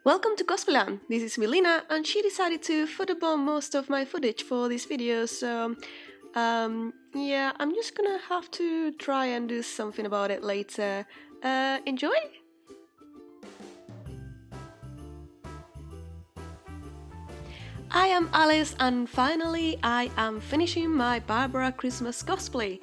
Welcome to Cosplayland! This is Mileena, and she decided to photobomb most of my footage for this video, so yeah, I'm just gonna have to try and do something about it later. Enjoy! I am Alice, and finally I am finishing my Barbara Christmas cosplay.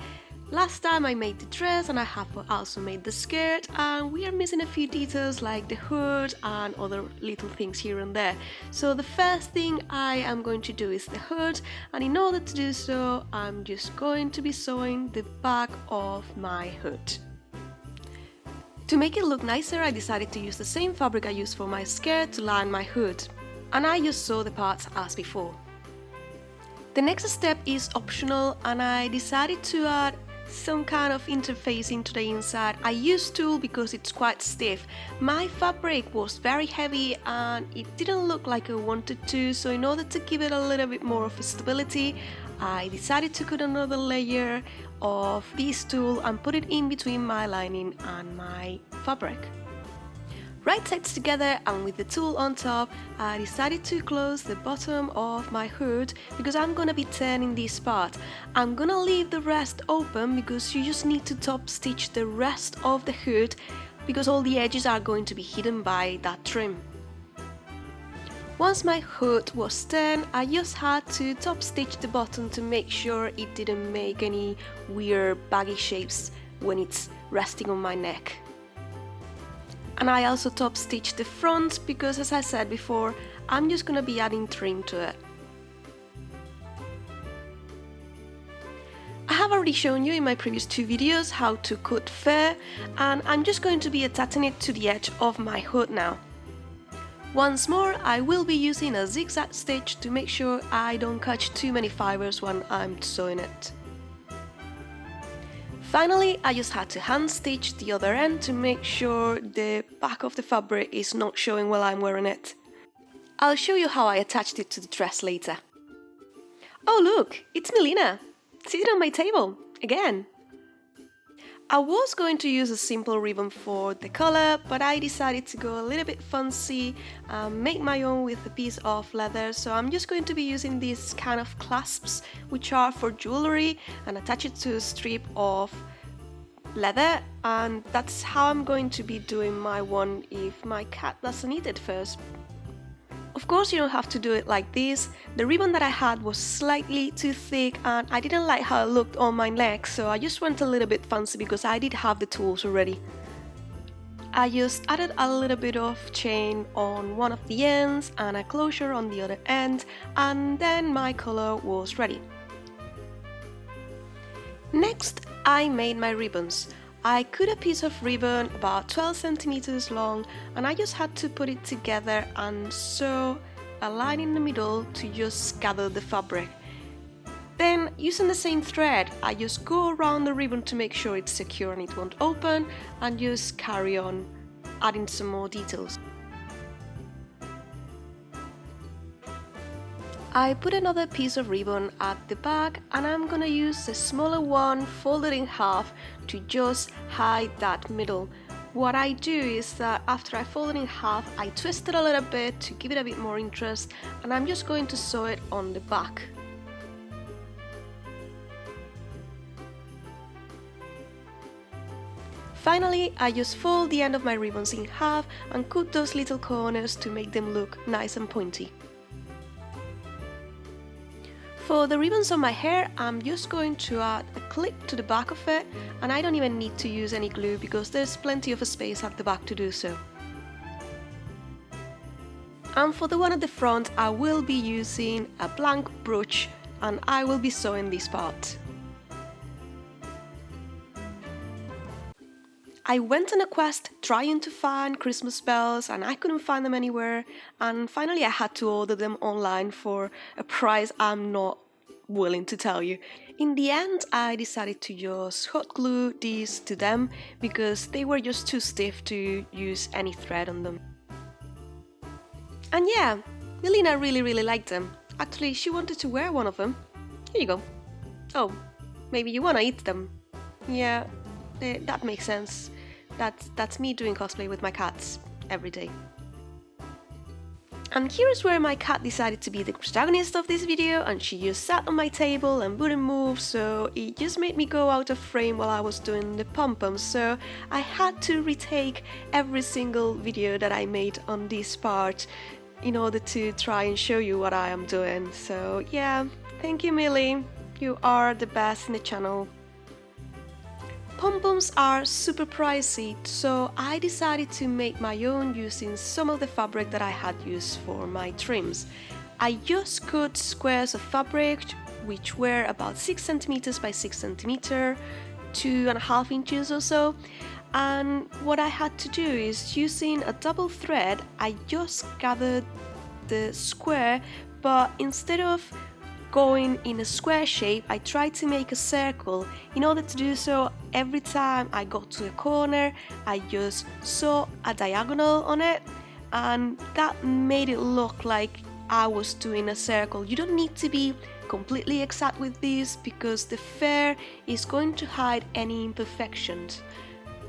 Last time I made the dress and I have also made the skirt, and we are missing a few details like the hood and other little things here and there. So the first thing I am going to do is the hood, and in order to do so I'm just going to be sewing the back of my hood. To make it look nicer, I decided to use the same fabric I used for my skirt to line my hood, and I just sew the parts as before. The next step is optional, and I decided to add some kind of interfacing to the inside. I used tulle because it's quite stiff. My fabric was very heavy and it didn't look like I wanted to, so in order to give it a little bit more of a stability, I decided to put another layer of this tulle and put it in between my lining and my fabric. Right sides together, and with the tulle on top, I decided to close the bottom of my hood because I'm gonna be turning this part. I'm gonna leave the rest open because you just need to top stitch the rest of the hood because all the edges are going to be hidden by that trim. Once my hood was turned, I just had to top stitch the bottom to make sure it didn't make any weird baggy shapes when it's resting on my neck. And I also top stitched the front because, as I said before, I'm just gonna be adding trim to it. I have already shown you in my previous two videos how to cut fur, and I'm just going to be attaching it to the edge of my hood now. Once more, I will be using a zigzag stitch to make sure I don't catch too many fibers when I'm sewing it. Finally, I just had to hand stitch the other end to make sure the back of the fabric is not showing while I'm wearing it. I'll show you how I attached it to the dress later. Oh look, it's Mileena, sitting on my table, again. I was going to use a simple ribbon for the color, but I decided to go a little bit fancy and make my own with a piece of leather, so I'm just going to be using these kind of clasps, which are for jewelry, and attach it to a strip of leather, and that's how I'm going to be doing my one if my cat doesn't eat it first. Of course, you don't have to do it like this. The ribbon that I had was slightly too thick and I didn't like how it looked on my neck, so I just went a little bit fancy because I did have the tools already. I just added a little bit of chain on one of the ends and a closure on the other end, and then my collar was ready. Next, I made my ribbons. I cut a piece of ribbon about 12 centimeters long, and I just had to put it together and sew a line in the middle to just gather the fabric. Then, using the same thread, I just go around the ribbon to make sure it's secure and it won't open, and just carry on adding some more details. I put another piece of ribbon at the back, and I'm gonna use a smaller one folded in half to just hide that middle. What I do is that after I fold it in half, I twist it a little bit to give it a bit more interest, and I'm just going to sew it on the back. Finally, I just fold the end of my ribbons in half and cut those little corners to make them look nice and pointy. For the ribbons on my hair, I'm just going to add a clip to the back of it, and I don't even need to use any glue because there's plenty of space at the back to do so. And for the one at the front, I will be using a blank brooch, and I will be sewing this part. I went on a quest trying to find Christmas bells, and I couldn't find them anywhere, and finally I had to order them online for a price I'm not willing to tell you. In the end, I decided to just hot glue these to them because they were just too stiff to use any thread on them. And yeah, Mileena really liked them. Actually, she wanted to wear one of them. Here you go. Oh, maybe you wanna eat them. Yeah, that makes sense. That's me doing cosplay with my cats every day. And here's where my cat decided to be the protagonist of this video, and she just sat on my table and wouldn't move, so it just made me go out of frame while I was doing the pom-poms, so I had to retake every single video that I made on this part in order to try and show you what I am doing. So yeah, thank you Millie, you are the best in the channel. Pom-poms are super pricey, so I decided to make my own using some of the fabric that I had used for my trims. I just cut squares of fabric which were about 6 centimeters by 6 centimeters, 2.5 inches or so, and what I had to do is, using a double thread, I just gathered the square, but instead of going in a square shape, I tried to make a circle. In order to do so, every time I got to a corner, I just saw a diagonal on it, and that made it look like I was doing a circle. You don't need to be completely exact with this because the fur is going to hide any imperfections.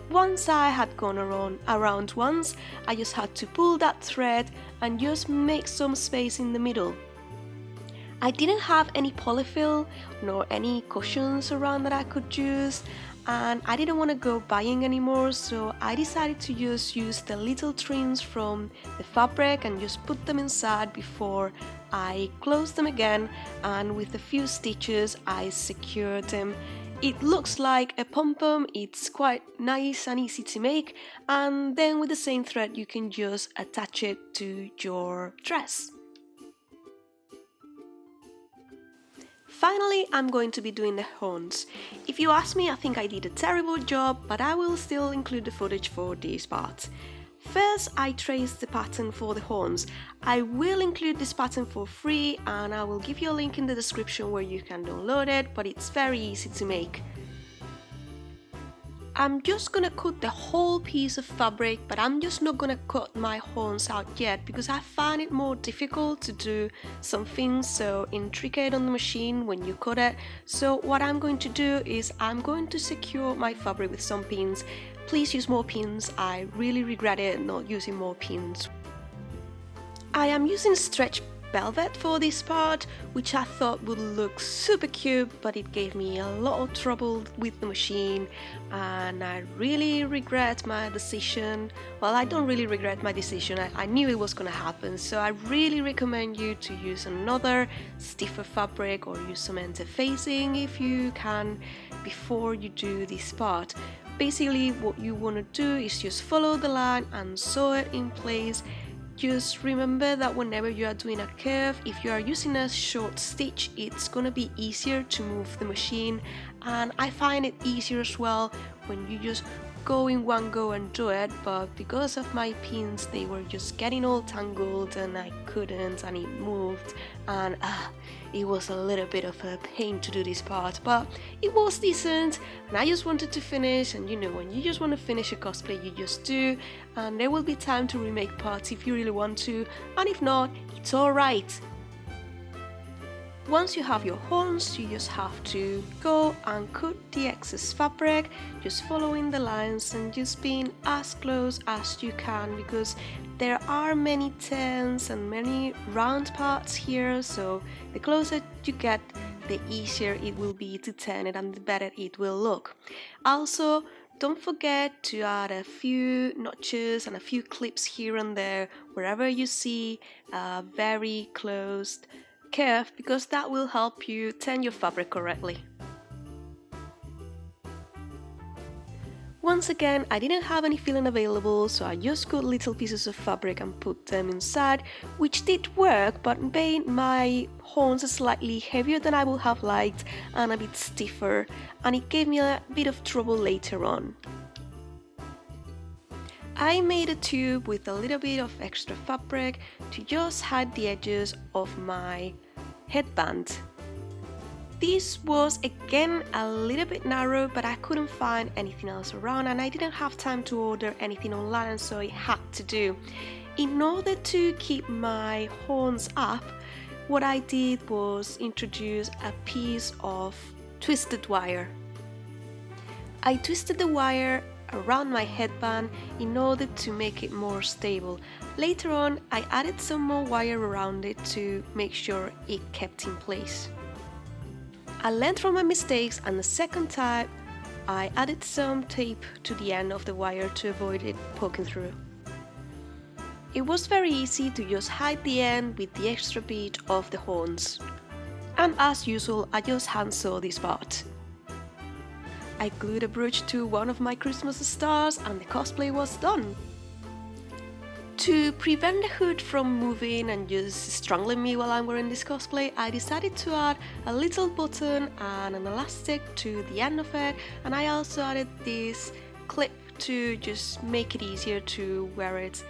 Once I had gone around once, I just had to pull that thread and just make some space in the middle. I didn't have any polyfill nor any cushions around that I could use, and I didn't want to go buying anymore, so I decided to just use the little trims from the fabric and just put them inside before I closed them again, and with a few stitches I secured them. It looks like a pom-pom, it's quite nice and easy to make, and then with the same thread you can just attach it to your dress. Finally, I'm going to be doing the horns. If you ask me, I think I did a terrible job, but I will still include the footage for this part. First, I traced the pattern for the horns. I will include this pattern for free, and I will give you a link in the description where you can download it, but it's very easy to make. I'm just gonna cut the whole piece of fabric, but I'm just not gonna cut my horns out yet because I find it more difficult to do something so intricate on the machine when you cut it. So what I'm going to do is I'm going to secure my fabric with some pins. Please use more pins, I really regret it not using more pins. I am using stretch velvet for this part, which I thought would look super cute, but it gave me a lot of trouble with the machine and I really regret my decision. Well, I don't really regret my decision, I knew it was gonna happen, so I really recommend you to use another stiffer fabric or use some interfacing if you can before you do this part. Basically what you want to do is just follow the line and sew it in place. Just remember that whenever you are doing a curve, if you are using a short stitch, it's gonna be easier to move the machine, and I find it easier as well when you just go in one go and do it, but because of my pins they were just getting all tangled and I couldn't, and it moved, and it was a little bit of a pain to do this part, but it was decent and I just wanted to finish. And you know, when you just want to finish a cosplay, you just do, and there will be time to remake parts if you really want to, and if not, it's alright. Once you have your horns, you just have to go and cut the excess fabric, just following the lines and just being as close as you can, because there are many turns and many round parts here, so the closer you get, the easier it will be to turn it and the better it will look. Also, don't forget to add a few notches and a few clips here and there wherever you see a very closed curve, because that will help you turn your fabric correctly. Once again, I didn't have any filling available, so I just cut little pieces of fabric and put them inside, which did work, but made my horns slightly heavier than I would have liked and a bit stiffer, and it gave me a bit of trouble later on. I made a tube with a little bit of extra fabric to just hide the edges of my headband. This was again a little bit narrow, but I couldn't find anything else around and I didn't have time to order anything online, so I had to do. In order to keep my horns up, what I did was introduce a piece of twisted wire. I twisted the wire around my headband in order to make it more stable. Later on, I added some more wire around it to make sure it kept in place. I learned from my mistakes, and the second time I added some tape to the end of the wire to avoid it poking through. It was very easy to just hide the end with the extra bit of the horns. And as usual, I just hand sew this part. I glued a brooch to one of my Christmas stars and the cosplay was done. To prevent the hood from moving and just strangling me while I'm wearing this cosplay, I decided to add a little button and an elastic to the end of it, and I also added this clip to just make it easier to wear it.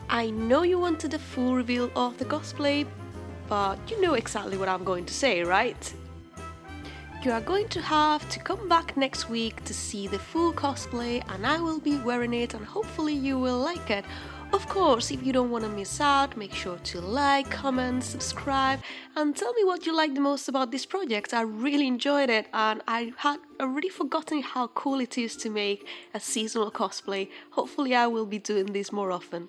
I know you wanted a full reveal of the cosplay, but you know exactly what I'm going to say, right? You are going to have to come back next week to see the full cosplay, and I will be wearing it and hopefully you will like it. Of course, if you don't want to miss out, make sure to like, comment, subscribe and tell me what you like the most about this project. I really enjoyed it and I had already forgotten how cool it is to make a seasonal cosplay. Hopefully I will be doing this more often.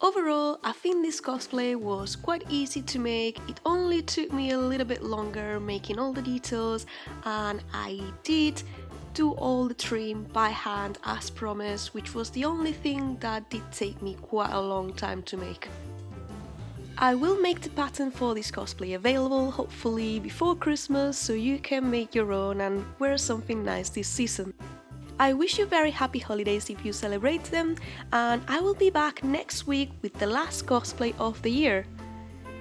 Overall, I think this cosplay was quite easy to make. It only took me a little bit longer making all the details, and I did do all the trim by hand as promised, which was the only thing that did take me quite a long time to make. I will make the pattern for this cosplay available hopefully before Christmas so you can make your own and wear something nice this season. I wish you very happy holidays if you celebrate them, and I will be back next week with the last cosplay of the year.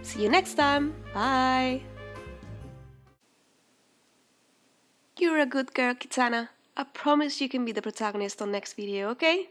See you next time, bye! You're a good girl, Kitana. I promise you can be the protagonist on next video, okay?